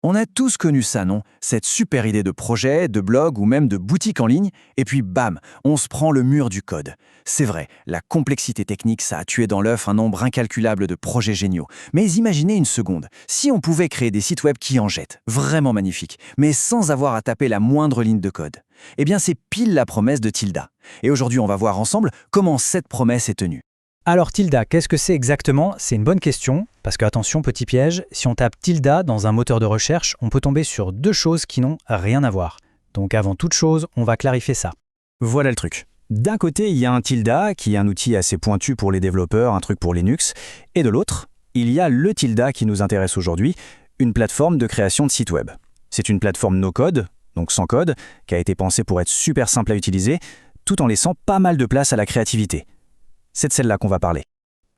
On a tous connu ça, non? Cette super idée de projet, de blog ou même de boutique en ligne, et puis bam, on se prend le mur du code. C'est vrai, la complexité technique, ça a tué dans l'œuf un nombre incalculable de projets géniaux. Mais imaginez une seconde, si on pouvait créer des sites web qui en jettent, vraiment magnifiques, mais sans avoir à taper la moindre ligne de code. Eh bien, c'est pile la promesse de Tilda. Et aujourd'hui, on va voir ensemble comment cette promesse est tenue. Alors Tilda, qu'est-ce que c'est exactement? C'est une bonne question, parce que attention, petit piège, si on tape Tilda dans un moteur de recherche, on peut tomber sur deux choses qui n'ont rien à voir. Donc avant toute chose, on va clarifier ça. Voilà le truc. D'un côté, il y a un Tilda, qui est un outil assez pointu pour les développeurs, un truc pour Linux, et de l'autre, il y a le Tilda qui nous intéresse aujourd'hui, une plateforme de création de sites web. C'est une plateforme no-code, donc sans code, qui a été pensée pour être super simple à utiliser, tout en laissant pas mal de place à la créativité. C'est de celle-là qu'on va parler.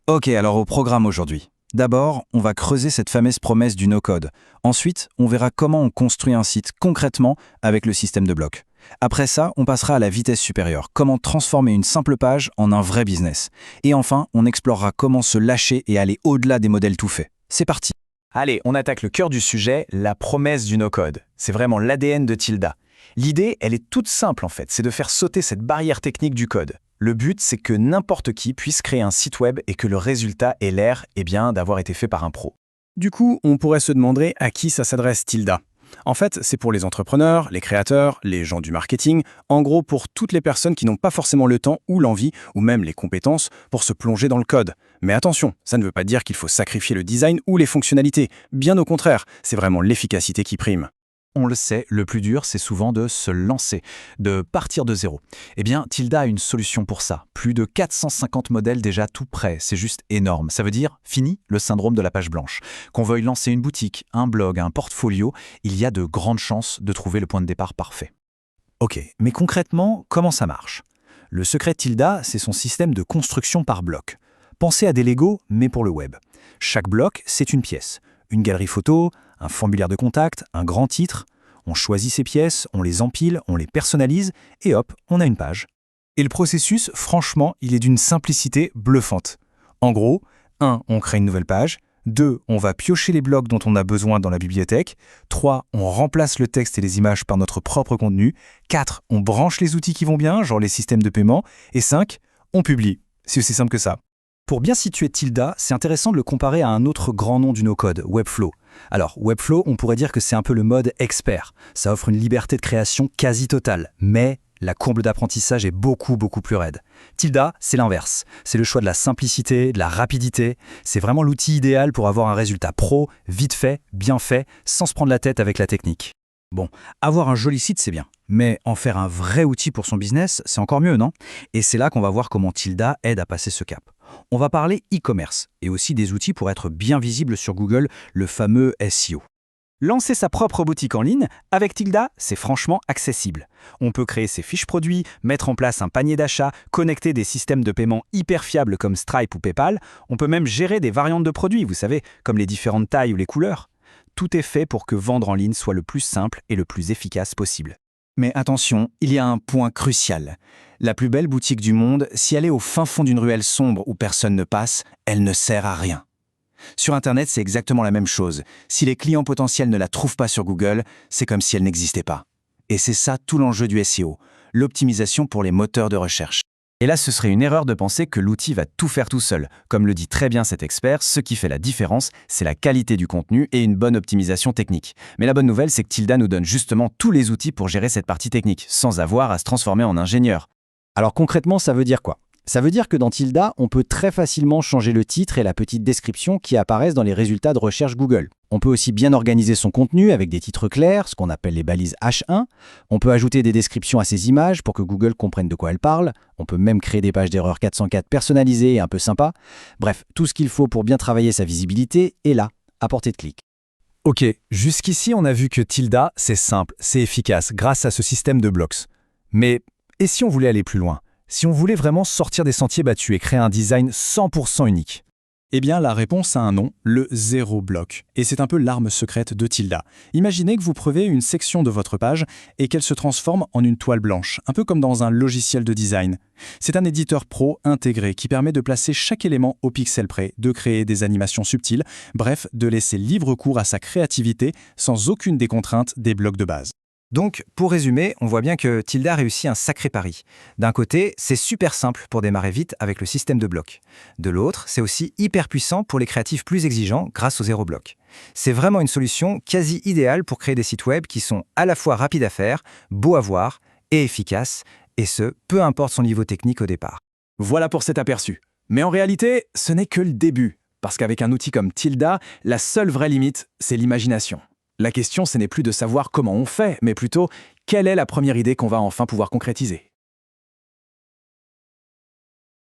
Ok, alors au programme aujourd'hui. D'abord, on va creuser cette fameuse promesse du no-code. Ensuite, on verra comment on construit un site concrètement avec le système de blocs. Après ça, on passera à la vitesse supérieure, comment transformer une simple page en un vrai business. Et enfin, on explorera comment se lâcher et aller au-delà des modèles tout faits. C'est parti. Allez, on attaque le cœur du sujet, la promesse du no-code. C'est vraiment l'ADN de Tilda. L'idée, elle est toute simple en fait, c'est de faire sauter cette barrière technique du code. Le but, c'est que n'importe qui puisse créer un site web et que le résultat ait l'air d'avoir été fait par un pro. Du coup, on pourrait se demander à qui ça s'adresse Tilda. En fait, c'est pour les entrepreneurs, les créateurs, les gens du marketing, en gros pour toutes les personnes qui n'ont pas forcément le temps ou l'envie, ou même les compétences, pour se plonger dans le code. Mais attention, ça ne veut pas dire qu'il faut sacrifier le design ou les fonctionnalités. Bien au contraire, c'est vraiment l'efficacité qui prime. On le sait, le plus dur, c'est souvent de se lancer, de partir de zéro. Eh bien, Tilda a une solution pour ça. Plus de 450 modèles déjà tout prêts, c'est juste énorme. Ça veut dire, fini le syndrome de la page blanche. Qu'on veuille lancer une boutique, un blog, un portfolio, il y a de grandes chances de trouver le point de départ parfait. Ok, mais concrètement, comment ça marche? Le secret de Tilda, c'est son système de construction par bloc. Pensez à des Lego, mais pour le web. Chaque bloc, c'est une pièce. Une galerie photo, un formulaire de contact, un grand titre. On choisit ces pièces, on les empile, on les personnalise, et hop, on a une page. Et le processus, franchement, il est d'une simplicité bluffante. En gros, 1. On crée une nouvelle page. 2. On va piocher les blocs dont on a besoin dans la bibliothèque. 3. On remplace le texte et les images par notre propre contenu. 4. On branche les outils qui vont bien, genre les systèmes de paiement. Et 5. On publie. C'est aussi simple que ça. Pour bien situer Tilda, c'est intéressant de le comparer à un autre grand nom du no-code, Webflow. Alors, Webflow, on pourrait dire que c'est un peu le mode expert. Ça offre une liberté de création quasi totale, mais la courbe d'apprentissage est beaucoup plus raide. Tilda, c'est l'inverse. C'est le choix de la simplicité, de la rapidité. C'est vraiment l'outil idéal pour avoir un résultat pro, vite fait, bien fait, sans se prendre la tête avec la technique. Bon, avoir un joli site, c'est bien. Mais en faire un vrai outil pour son business, c'est encore mieux, non? Et c'est là qu'on va voir comment Tilda aide à passer ce cap. On va parler e-commerce et aussi des outils pour être bien visible sur Google, le fameux SEO. Lancer sa propre boutique en ligne, avec Tilda, c'est franchement accessible. On peut créer ses fiches produits, mettre en place un panier d'achat, connecter des systèmes de paiement hyper fiables comme Stripe ou PayPal. On peut même gérer des variantes de produits, vous savez, comme les différentes tailles ou les couleurs. Tout est fait pour que vendre en ligne soit le plus simple et le plus efficace possible. Mais attention, il y a un point crucial. La plus belle boutique du monde, si elle est au fin fond d'une ruelle sombre où personne ne passe, elle ne sert à rien. Sur Internet, c'est exactement la même chose. Si les clients potentiels ne la trouvent pas sur Google, c'est comme si elle n'existait pas. Et c'est ça tout l'enjeu du SEO, l'optimisation pour les moteurs de recherche. Et là, ce serait une erreur de penser que l'outil va tout faire tout seul. Comme le dit très bien cet expert, ce qui fait la différence, c'est la qualité du contenu et une bonne optimisation technique. Mais la bonne nouvelle, c'est que Tilda nous donne justement tous les outils pour gérer cette partie technique, sans avoir à se transformer en ingénieur. Alors concrètement, ça veut dire quoi? Ça veut dire que dans Tilda, on peut très facilement changer le titre et la petite description qui apparaissent dans les résultats de recherche Google. On peut aussi bien organiser son contenu avec des titres clairs, ce qu'on appelle les balises H1. On peut ajouter des descriptions à ses images pour que Google comprenne de quoi elles parlent. On peut même créer des pages d'erreur 404 personnalisées et un peu sympas. Bref, tout ce qu'il faut pour bien travailler sa visibilité est là, à portée de clic. Ok, jusqu'ici on a vu que Tilda, c'est simple, c'est efficace grâce à ce système de blocks. Mais et si on voulait aller plus loin? Si on voulait vraiment sortir des sentiers battus et créer un design 100% unique? Eh bien, la réponse a un nom, le zéro bloc. Et c'est un peu l'arme secrète de Tilda. Imaginez que vous prevez une section de votre page et qu'elle se transforme en une toile blanche, un peu comme dans un logiciel de design. C'est un éditeur pro intégré qui permet de placer chaque élément au pixel près, de créer des animations subtiles, bref, de laisser libre cours à sa créativité sans aucune des contraintes des blocs de base. Donc, pour résumer, on voit bien que Tilda réussit un sacré pari. D'un côté, c'est super simple pour démarrer vite avec le système de blocs. De l'autre, c'est aussi hyper puissant pour les créatifs plus exigeants grâce au zéro bloc. C'est vraiment une solution quasi idéale pour créer des sites web qui sont à la fois rapides à faire, beaux à voir et efficaces, et ce, peu importe son niveau technique au départ. Voilà pour cet aperçu. Mais en réalité, ce n'est que le début. Parce qu'avec un outil comme Tilda, la seule vraie limite, c'est l'imagination. La question, ce n'est plus de savoir comment on fait, mais plutôt, quelle est la première idée qu'on va enfin pouvoir concrétiser.